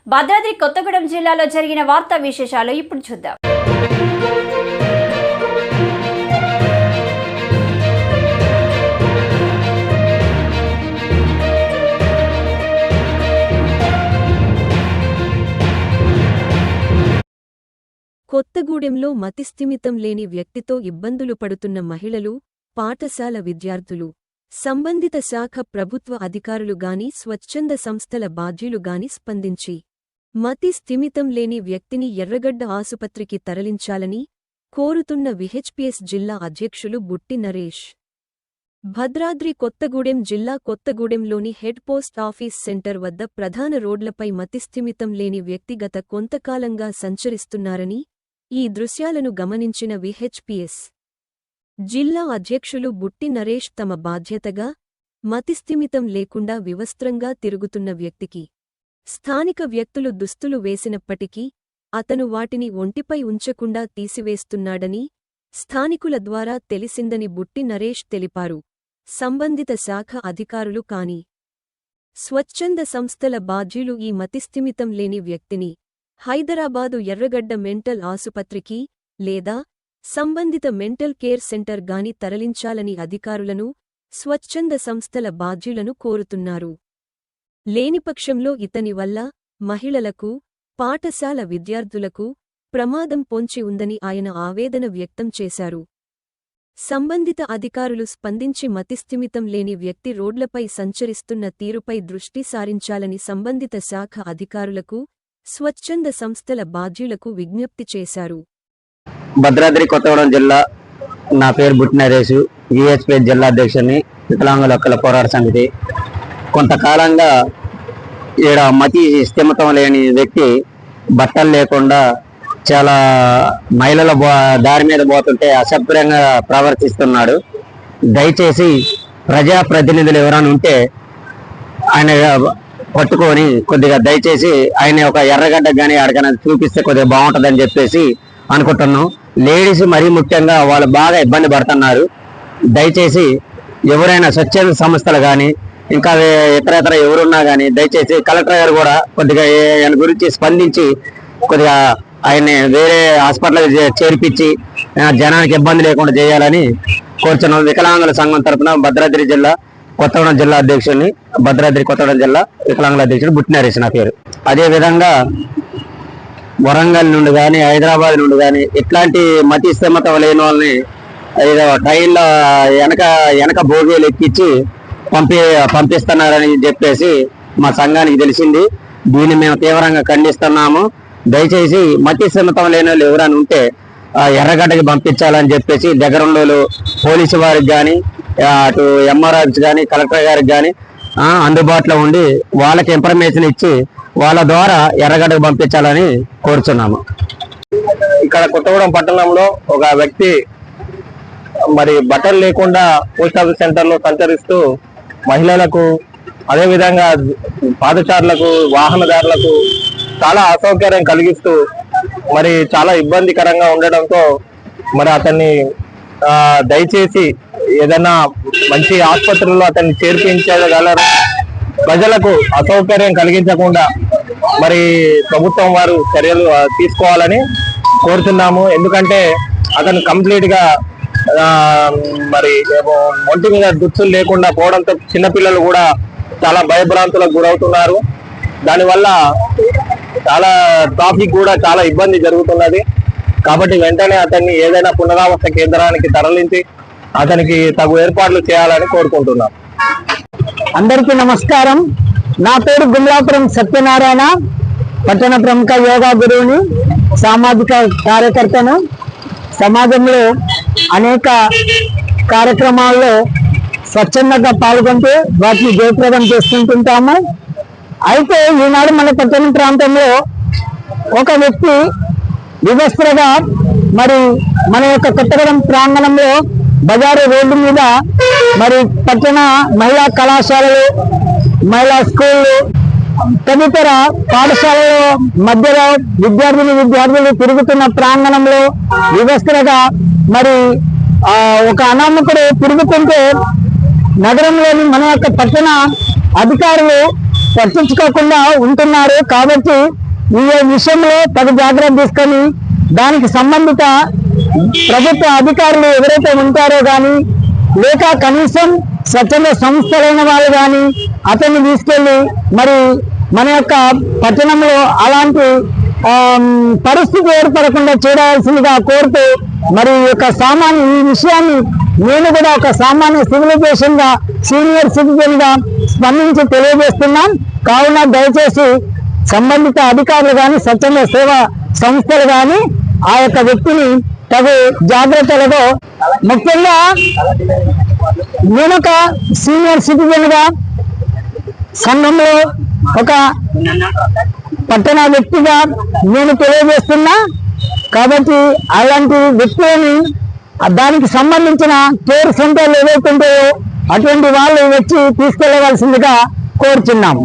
భద్రాద్రి కొత్తగూడెం జిల్లాలో జరిగిన వార్తా విశేషాలు ఇప్పుడు చూద్దాం. కొత్తగూడెంలో మతిస్థిమితం లేని వ్యక్తితో ఇబ్బందులు పడుతున్న మహిళలు, పాఠశాల విద్యార్థులు, సంబంధిత శాఖ ప్రభుత్వ అధికారులు గాని స్వచ్ఛంద సంస్థల బాధ్యులు గాని స్పందించి మతి స్థిమితం లేని వ్యక్తిని ఎర్రగడ్డ ఆసుపత్రికి తరలించాలని కోరుతున్న విహెచ్పిఎస్ జిల్లా అధ్యక్షులు బుట్టి నరేష్. భద్రాద్రి కొత్తగూడెం జిల్లా కొత్తగూడెంలోని హెడ్ పోస్ట్ ఆఫీస్ సెంటర్ వద్ద ప్రధాన రోడ్లపై మతిస్థిమితం లేని వ్యక్తి గత కొంతకాలంగా సంచరిస్తున్నారని, ఈ దృశ్యాలను గమనించిన విహెచ్పిఎస్ జిల్లా అధ్యక్షులు బుట్టి నరేష్ తమ బాధ్యతగా మతిస్థిమితం లేకుండా వివస్త్రంగా తిరుగుతున్న వ్యక్తికి స్థానిక వ్యక్తులు దుస్తులు వేసినప్పటికీ అతను వాటిని ఒంటిపై ఉంచకుండా తీసివేస్తున్నాడని స్థానికుల ద్వారా తెలిసిందని బుట్టి నరేష్ తెలిపారు. సంబంధిత శాఖ అధికారులు కాని స్వచ్ఛంద సంస్థల బాధ్యులు ఈ మతిస్థిమితం లేని వ్యక్తిని హైదరాబాదు ఎర్రగడ్డ మెంటల్ ఆసుపత్రికి లేదా సంబంధిత మెంటల్ కేర్ సెంటర్ గాని తరలించాలని అధికారులను, స్వచ్ఛంద సంస్థల బాధ్యులను కోరుతున్నారు. లేనిపక్షంలో ఇతని వల్ల మహిళలకు, పాఠశాల విద్యార్థులకు ప్రమాదం పొంచి ఉందని ఆయన ఆవేదన వ్యక్తం చేశారు. సంబంధిత అధికారులు స్పందించి మతిస్థిమితం లేని వ్యక్తి రోడ్లపై సంచరిస్తున్న తీరుపై దృష్టి సారించాలని సంబంధిత శాఖ అధికారులకు, స్వచ్ఛంద సంస్థల బాధ్యులకు విజ్ఞప్తి చేశారు. భద్రాద్రి కొత్తగూడెం జిల్లా. నా పేరు బుట్టి నరేష్, విహెచ్పిఎస్ జిల్లా అధ్యక్షుడిని, వికలాంగుల హక్కుల పోరాట సమితి. కొంతకాలంగా ఈడ మతి స్థిమితం లేని వ్యక్తి బట్టలు లేకుండా చాలా మహిళల దారి మీద పోతుంటే అసభ్యంగా ప్రవర్తిస్తున్నాడు. దయచేసి ప్రజాప్రతినిధులు ఎవరైనా ఉంటే ఆయన పట్టుకొని కొద్దిగా దయచేసి ఆయన ఒక ఎర్రగడ్డ కానీ అడగన చూపిస్తే కొద్దిగా బాగుంటుందని చెప్పేసి అనుకుంటున్నాం. లేడీస్ మరీ ముఖ్యంగా వాళ్ళు బాగా ఇబ్బంది పడుతున్నారు. దయచేసి ఎవరైనా స్వచ్ఛంద సంస్థలు కానీ ఇంకా ఇతర ఎవరున్నా కానీ దయచేసి కలెక్టర్ గారు కూడా కొద్దిగా ఆయన గురించి స్పందించి కొద్దిగా ఆయన్ని వేరే హాస్పిటల్కి చేర్పించి జనానికి ఇబ్బంది లేకుండా చేయాలని కోరుచున్నాం. వికలాంగుల సంఘం తరఫున భద్రాద్రి జిల్లా కొత్తగూడెం జిల్లా అధ్యక్షుడిని, భద్రాద్రి కొత్తగూడెం జిల్లా వికలాంగుల అధ్యక్షుడు బుట్టి నరేష్ నా పేరు. అదేవిధంగా వరంగల్ నుండి కానీ హైదరాబాద్ నుండి కానీ ఇట్లాంటి మతి స్థిమితం లేని వాళ్ళని ఏదో ట్రైన్లో వెనక భోగీలు ఎక్కించి పంపిస్తున్నారని చెప్పేసి మా సంఘానికి తెలిసింది. దీన్ని మేము తీవ్రంగా ఖండిస్తున్నాము. దయచేసి మతి స్థిమితం లేని వాళ్ళు ఎవరైనా ఉంటే ఎర్రగడ్డకి పంపించాలని చెప్పేసి దగ్గరుండోళ్ళు పోలీసు వారికి కానీ అటు ఎంఆర్ ఆఫీస్ కానీ కలెక్టర్ గారికి కానీ అందుబాటులో ఉండి వాళ్ళకి ఇన్ఫర్మేషన్ ఇచ్చి వాళ్ళ ద్వారా ఎర్రగడ్డకు పంపించాలని కోరుచున్నాము. ఇక్కడ కొత్తగూడెం పట్టణంలో ఒక వ్యక్తి మరి బట్టలు లేకుండా పోస్ట్ ఆఫీస్ సెంటర్లో సంచరిస్తూ మహిళలకు, అదేవిధంగా పాదచారులకు, వాహనదారులకు చాలా అసౌకర్యం కలిగిస్తూ మరి చాలా ఇబ్బందికరంగా ఉండడంతో మరి అతన్ని దయచేసి ఏదైనా మంచి ఆసుపత్రుల్లో అతన్ని చేర్పించగలరు. ప్రజలకు అసౌకర్యం కలిగించకుండా మరి ప్రభుత్వం వారు చర్యలు తీసుకోవాలని కోరుతున్నాము. ఎందుకంటే అతను కంప్లీట్ గా మరి ఒంటి మీద దుస్తులు లేకుండా పోవడంతో చిన్నపిల్లలు కూడా చాలా భయభ్రాంతులకు గురవుతున్నారు. దానివల్ల చాలా ట్రాఫిక్ కూడా చాలా ఇబ్బంది జరుగుతున్నది. కాబట్టి వెంటనే అతన్ని ఏదైనా పునరావాస కేంద్రానికి తరలించి అతనికి తగు ఏర్పాట్లు చేయాలని కోరుకుంటున్నాం. అందరికీ నమస్కారం. నా పేరు గుమ్లాపురం సత్యనారాయణ, పట్టణ ప్రముఖ యోగా గురువుని, సామాజిక కార్యకర్తను. సమాజంలో అనేక కార్యక్రమాల్లో స్వచ్ఛందంగా పాల్గొంటూ వాటిని జయప్రదం చేసుకుంటుంటాము. అయితే ఈనాడు మన పట్టణ ప్రాంతంలో ఒక వ్యక్తి వివస్త్రగా మరి మన యొక్క కొత్తగూడెం ప్రాంగణంలో బజారు రోడ్డు మీద మరి పట్టణ మహిళా కళాశాలలు, మహిళా స్కూళ్ళు, తదితర పాఠశాలలో మధ్యలో విద్యార్థులు తిరుగుతున్న ప్రాంగణంలో వివస్త్రగా మరి ఒక అనామకుడు తిరుగుతుంటే నగరంలోని మన యొక్క పట్టణ అధికారులు పట్టించుకోకుండా ఉంటున్నారు. కాబట్టి ఈ విషయంలో తగు జాగ్రత్త తీసుకొని దానికి సంబంధిత ప్రభుత్వ అధికారులు ఎవరైతే ఉంటారో కానీ లేక కనీసం స్వచ్ఛంద సంస్థలైన వాళ్ళు కానీ అతన్ని తీసుకెళ్లి మరి మన యొక్క పట్టణంలో అలాంటి పరిస్థితి ఏర్పడకుండా చూడాల్సిందిగా కోరుతూ మరి ఈ విషయాన్ని నేను కూడా ఒక సామాన్య సివిలైజేషన్ గా సీనియర్ సిటిజన్ గా స్పందించి తెలియజేస్తున్నాం. కావున దయచేసి సంబంధిత అధికారులు కానీ స్వచ్ఛంద సేవా సంస్థలు కానీ ఆ యొక్క వ్యక్తిని తగు జాగ్రత్తలతో, ముఖ్యంగా నేను ఒక సీనియర్ సిటిజన్ గా సంఘంలో ఒక పట్టణ వ్యక్తిగా నేను తెలియజేస్తున్నా. కాబట్టి అలాంటి వ్యక్తులని దానికి సంబంధించిన కేర్ సెంటర్లు ఏవైతే ఉంటాయో అటువంటి వాళ్ళు వచ్చి తీసుకెళ్లవలసిందిగా కోరుచున్నాము.